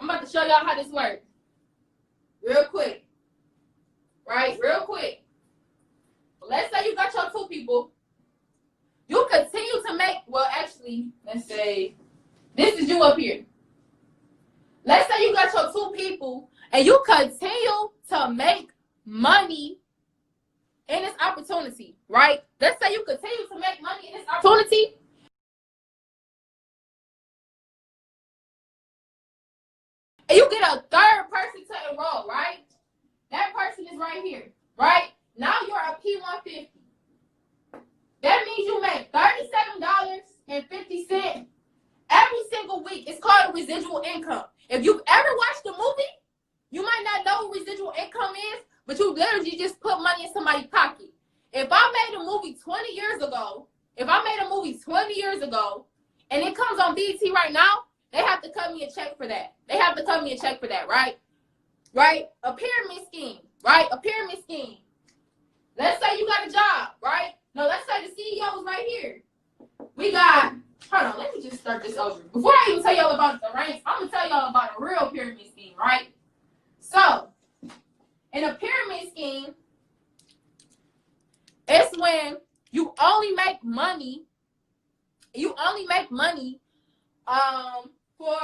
I'm about to show y'all how this works. Real quick. Right? Real quick. Let's say you got your 2 people. You continue to make, well, actually, let's say, this is you up here. Let's say you got your 2 people and you continue to make money in this opportunity, right? Let's say you continue to make money in this opportunity. And you get a 3rd person to enroll, right? That person is right here, right? Now you're a P150. That means you make $37.50 every single week. It's called residual income. If you've ever watched a movie, you might not know what residual income is, but you literally just put money in somebody's pocket. If I made a movie 20 years ago, and it comes on BT right now, they have to cut me a check for that. Right? Right? A pyramid scheme, right? Let's say you got a job, right? No, let's say the CEO is right here. We got, hold on, let me just start this over. Before I even tell y'all about the ranks, I'm going to tell y'all about a real pyramid scheme, right? So, in a pyramid scheme, it's when you only make money for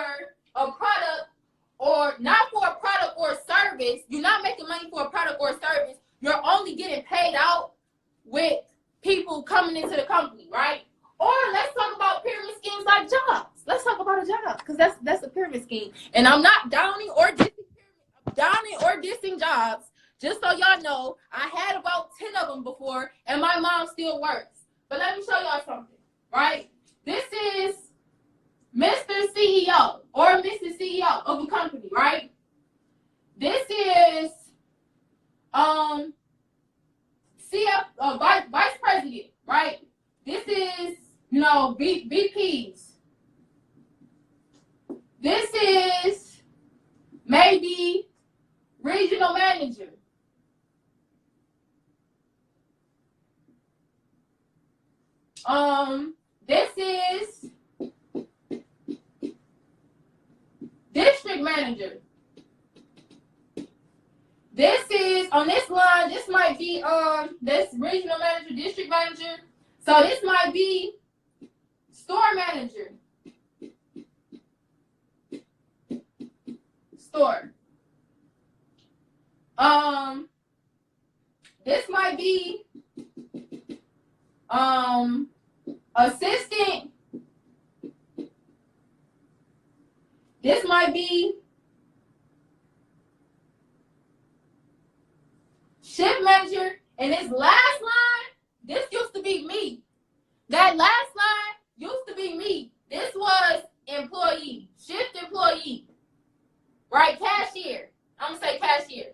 a product, or not for a product or a service. You're not making money for a product or a service. You're only getting paid out with people coming into the company, right? Or let's talk about pyramid schemes like jobs. Let's talk about a job, because that's a pyramid scheme. And I'm not downing or dissing jobs. Just so y'all know, I had about 10 of them before, and my mom still works. But let me show y'all something, right? This is Mr. CEO or Mrs. CEO of a company, right? This is vice president, right? This is, VPs. This is maybe regional manager. This is district manager. This is, on this line, this might be, this regional manager, district manager. So this might be store manager. Store. This might be, assistant. This might be shift manager. And this last line, this used to be me. That last line used to be me. This was employee, shift employee, right? Cashier. I'm going to say cashier,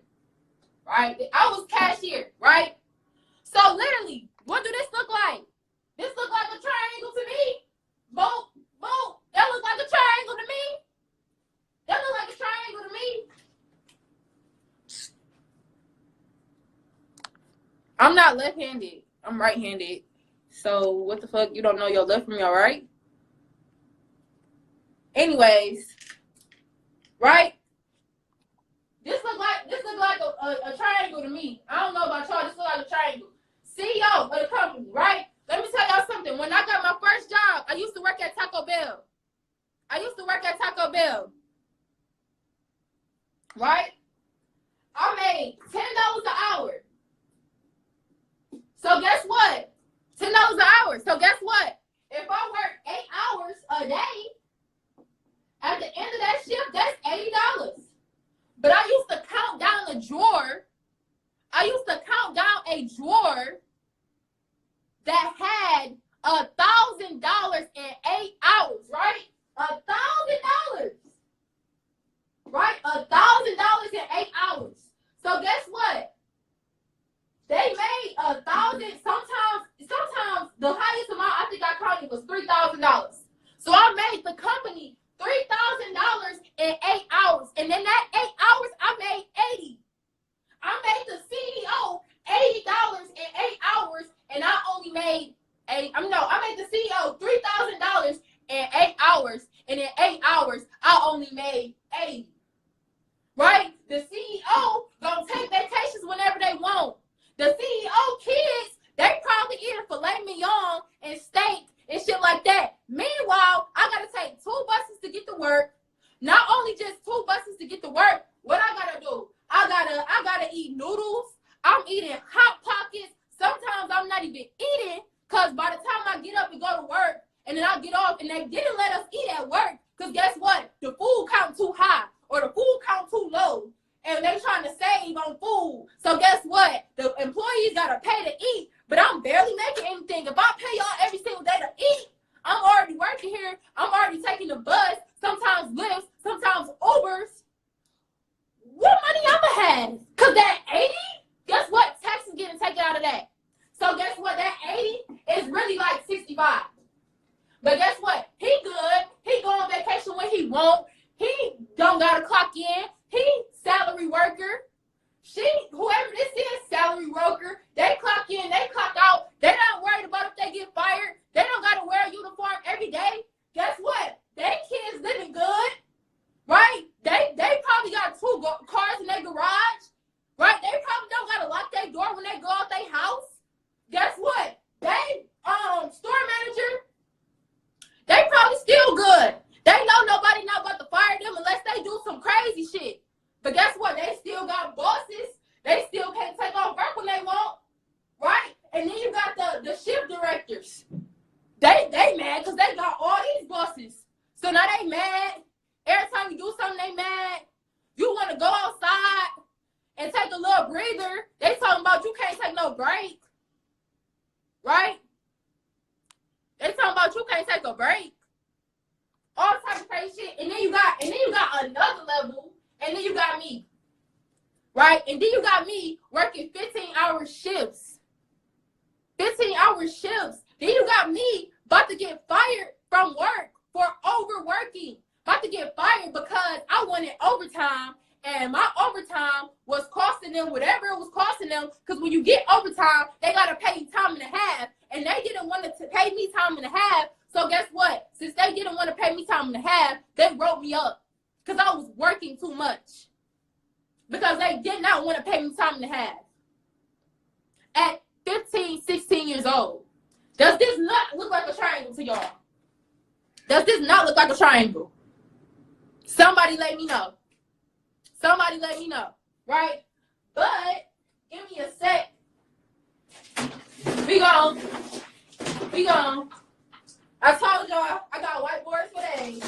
right? I was cashier, right? So literally, what do this look like? This look like a triangle to me. Boom, boom. That look like a triangle to me. That look like a triangle to me. I'm not left-handed. I'm right-handed. So what the fuck? You don't know your left from your right? Anyways, right? This look like a triangle to me. I don't know about y'all. This look like a triangle. CEO of the company, right? Let me tell y'all something. When I got my first job, I used to work at Taco Bell. Right? I made $10 an hour. So guess what? $10 an hour. So guess what? If I work 8 hours a day, at the end of that shift, that's $80. But I used to count down a drawer. That had $1,000 in 8 hours, right? $1,000. Right? $1,000 in 8 hours. So guess what? They made $1,000. Sometimes the highest amount I think I counted was $3,000. So I made the company $3,000 in 8 hours. And in that 8 hours, I made 80. I made the CEO $80 in 8 hours, and I only made I made the CEO $3,000 in 8 hours, and in 8 hours, I only made 80. like that. Meanwhile, I gotta take 2 buses to get to work. Not only just 2 buses to get to work, what I gotta do? I gotta eat noodles. I'm eating Hot Pockets. Sometimes I'm not even eating, because by the time I get up and go to work, and then I get off, and they didn't let us eat at work, because guess what? The food count too high, or the food count too low, and they trying to save on food. So guess what? The employees gotta pay to eat, but I'm barely making anything. If I pay y'all every single day to eat, I'm already working here. I'm already taking the bus, sometimes Lyfts, sometimes Ubers. What money I'ma have? Because that 80, guess what? Tax is getting taken out of that. So guess what? That 80 is really like 65. But guess what? He good. He go on vacation when he want. He don't gotta clock in. He salary worker. Whoever this is, salary worker. They clock in, they clock out. They not worried about if they get fired. They don't gotta wear a uniform every day. Guess what? They kids living good, right? They probably got 2 cars in their garage, right? They probably don't gotta lock their door when they go out their house. Guess what? They store manager. They probably still good. They know nobody not about to fire them unless they do some crazy shit. But guess what? They still got bosses. They still can't take off work when they want, right? And then you got the shift directors. They mad because they got all these bosses. So now they mad. Every time you do something, they mad. You want to go outside and take a little breather. They talking about you can't take no break, right? They talking about you can't take a break. All type of crazy shit. And then you got another level. And then you got me, right? And then you got me working 15-hour shifts. 15-hour shifts. Then you got me about to get fired from work for overworking. About to get fired because I wanted overtime, and my overtime was costing them whatever it was costing them, because when you get overtime, they got to pay you time and a half, and they didn't want to pay me time and a half. So guess what? Since they didn't want to pay me time and a half, they wrote me up. Because I was working too much. Because they did not want to pay me time and a half. At 15, 16 years old. Does this not look like a triangle to y'all? Does this not look like a triangle? Somebody let me know. Somebody let me know. Right? But, give me a sec. We gone. I told y'all I got whiteboards for days.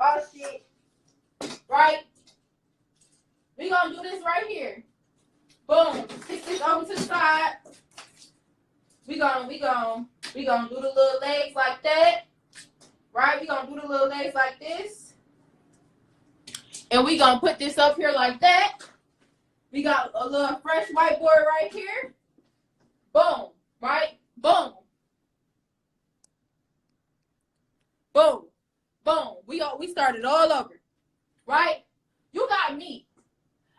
Oh shit. Right? We gonna do this right here. Boom. Stick this over to the side. We gonna do the little legs like that. Right? We gonna do the little legs like this. And we gonna put this up here like that. We got a little fresh whiteboard right here. Boom. Right? Boom. Boom. Boom. We started all over. Right? You got me.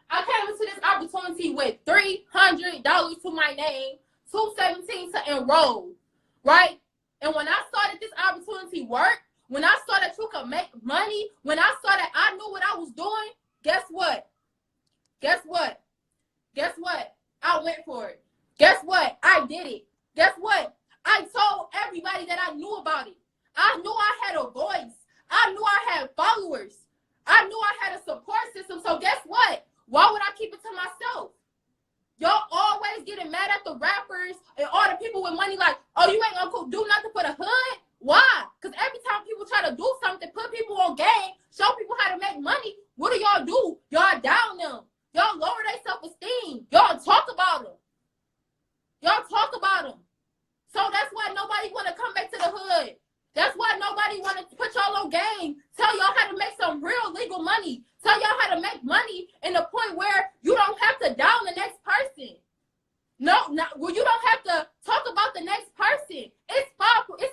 I came into this opportunity with $300 to my name, $217 to enroll. Right? And when I started this opportunity work, when I saw that you could make money, when I saw that I knew what I was doing, guess what? Guess what? Guess what? I went for it. Guess what? I did it. Guess what? I told everybody that I knew about it. I knew I had a voice. I knew I had followers. I knew I had a support system. So guess what? Why would I keep it to myself? Y'all always getting mad at the rappers and all the people with money like, oh, you ain't gonna do nothing for the hood? Why? Because every time people try to do something, put people on game, show people how to make money, what do? Y'all down them. Y'all lower their self-esteem. Y'all talk about them. Y'all talk about them. So that's why nobody want to come back to the hood. That's why nobody want to put y'all on game. Tell y'all how to make some real legal money. Tell y'all how to make money in the point where you don't have to down the next person. Well, you don't have to talk about the next person. It's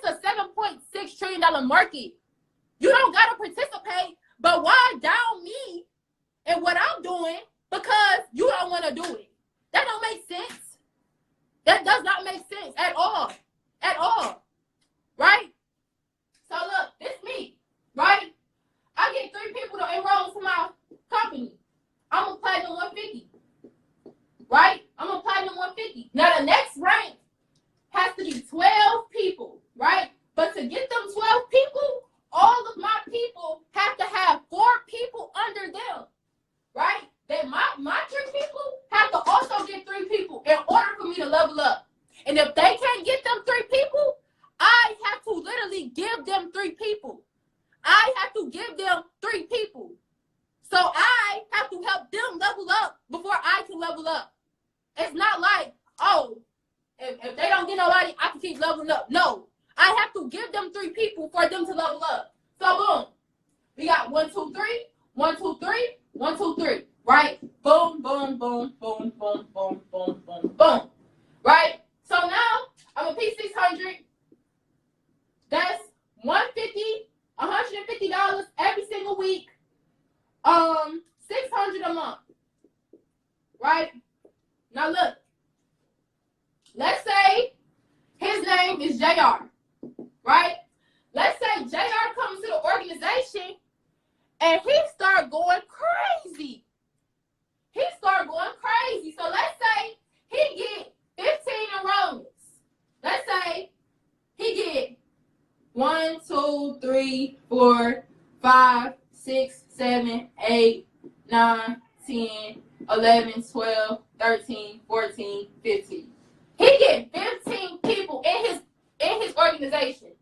a $7.6 trillion market. You don't gotta participate, but why down me and what I'm doing because you don't want to do it? That don't make sense. That does not make sense at all. At all. Right? So look, this me, right? I get 3 people to enroll to my company. I'm a platinum 150. Right? I'm a platinum 150. Now the next rank has to be 12 people, right? literally give them 3 people. I have to give them 3 people. So I have to help them level up before I can level up. It's not like, oh, if they don't get nobody, I can keep leveling up. No, I have to give them 3 people for them to level up. So boom, we got 1, 2, 3, 1, 2, 3, 1, 2, 3, right? Boom, boom, boom, boom, boom, boom, boom, boom, boom, right? So now I'm a P600. That's $150 every single week. $600 a month, right? Now look, let's say his name is JR, right? Let's say JR comes to the organization and he start going crazy. So let's say he get 15 enrollments. Let's say he get 1, 2, 3, 4, 5, 6, 7, 8, 9, 10, 11, 12, 13, 14, 15. He get 15 people in his organization,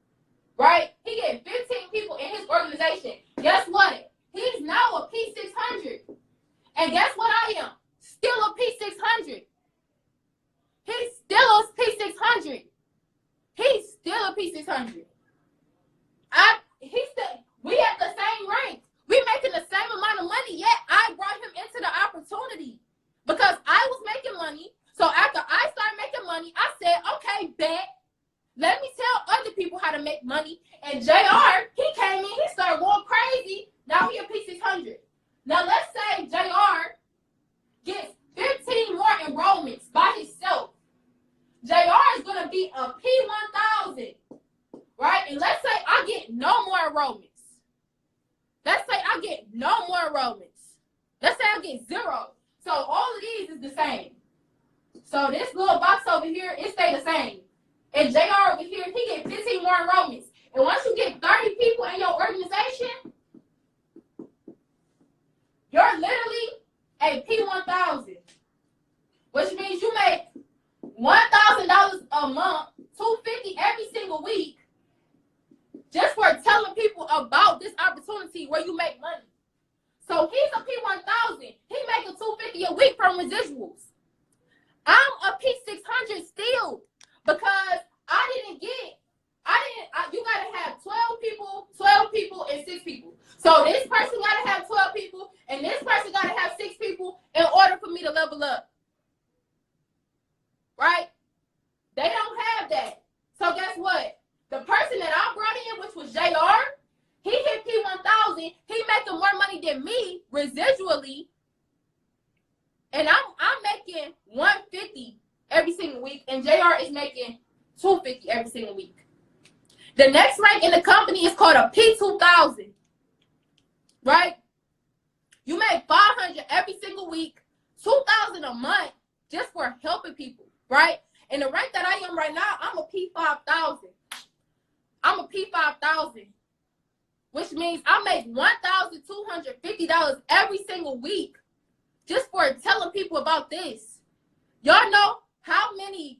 right? He get 15 people in his organization. Guess what? He's now a P600. And guess what I am? Still a P600. He's still a P600. He's still a P600. We at the same rank. We making the same amount of money, yet I brought him into the opportunity because I was making money. So after I started making money, I said, okay, bet. Let me tell other people how to make money. And JR, he came in, he started going crazy. Now he a P600. Now let's say JR gets 15 more enrollments by himself. JR is going to be a P1000, right? And let's say I get no more enrollments. Let's say I get no more enrollments. Let's say I get 0. So all of these is the same. So this little box over here, it stay the same. And JR over here, he get 15 more enrollments. And once you get 30 people in your organization, you're literally a P1000. Which means you make $1,000 a month, $250 every single week, just for telling people about this opportunity where you make money. So he's a P1000. He making $250 a week from residuals. I'm a P600 still because you gotta have 12 people, and 6 people. So this person gotta have 12 people, and this person gotta have 6 people in order for me to level up. Right? They don't have that. So guess what? The person that I brought in, which was JR, he hit P1000. He making more money than me residually. And I'm making $150 every single week, and JR is making $250 every single week. The next rank in the company is called a P2000. Right? You make $500 every single week, $2,000 a month just for helping people. Right? And the rank that I am right now, I'm a P5000. I'm a P5000, which means I make $1,250 every single week just for telling people about this. Y'all know how many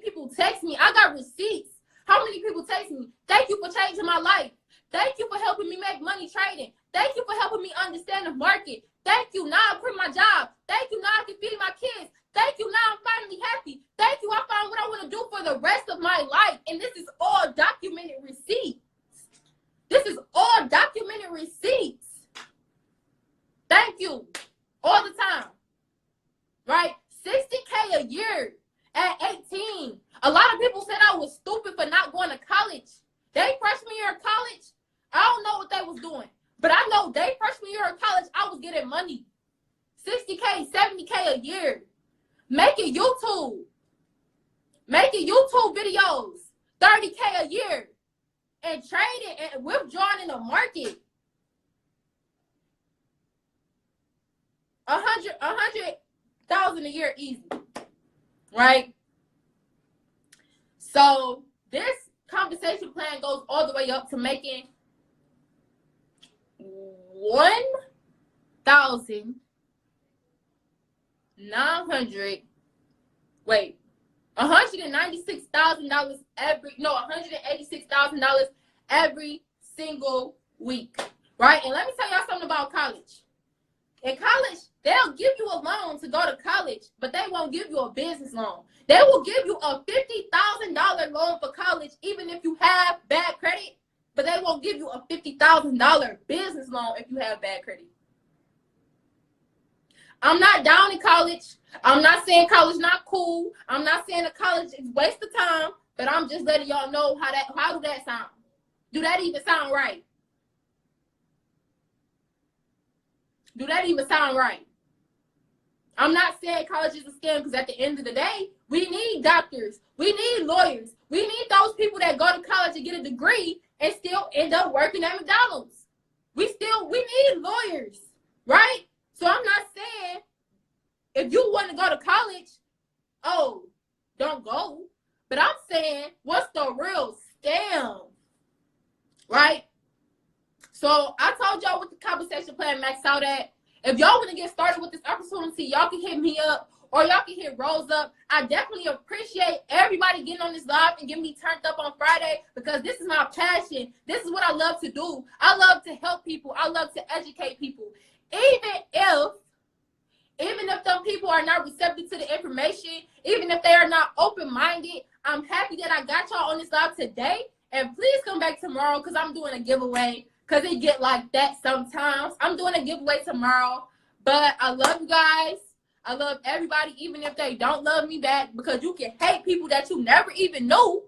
people text me? I got receipts. How many people text me? Thank you for changing my life. Thank you for helping me make money trading. Thank you for helping me understand the market. Thank you. Now I quit my job. Thank you. Now I can feed my kids. Thank you. Now I'm finally happy. Thank you. I found what I want to do for the rest of my life. And this is all documented receipts. This is all documented receipts. Thank you. All the time. Right? $60K a year at 18. A lot of people said I was stupid for not going to college. They freshman year of college, I don't know what they was doing. But I know they freshman year of college, I was getting money. 60K, 70K a year. Making YouTube videos, 30K a year. And trading and withdrawing in the market. 100,000 a year easy. Right? So this compensation plan goes all the way up to making $196,000 $186,000 every single week, right? And let me tell y'all something about college. In college, they'll give you a loan to go to college, but they won't give you a business loan. They will give you a $50,000 loan for college, even if you have bad credit, but they won't give you a $50,000 business loan if you have bad credit. I'm not down in college. I'm not saying college not cool. I'm not saying that college is a waste of time, but I'm just letting y'all know how do that sound? Do that even sound right? Do that even sound right? I'm not saying college is a scam, because at the end of the day, we need doctors. We need lawyers. We need those people that go to college and get a degree and still end up working at McDonald's. We need lawyers, right? So I'm not saying if you want to go to college, oh, don't go. But I'm saying, what's the real scam, right? So I told y'all what the compensation plan maxed out at. If y'all want to get started with this opportunity, y'all can hit me up or y'all can hit Rose up. I definitely appreciate everybody getting on this live and getting me turned up on Friday, because this is my passion. This is what I love to do. I love to help people. I love to educate people. Even if some people are not receptive to the information, even if they are not open-minded, I'm happy that I got y'all on this live today. And please come back tomorrow, because I'm doing a giveaway, because it get like that sometimes. I'm doing a giveaway tomorrow. But I love you guys. I love everybody, even if they don't love me back, because you can hate people that you never even knew,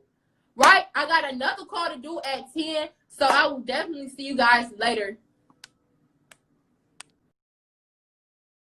right? I got another call to do at 10, so I will definitely see you guys later.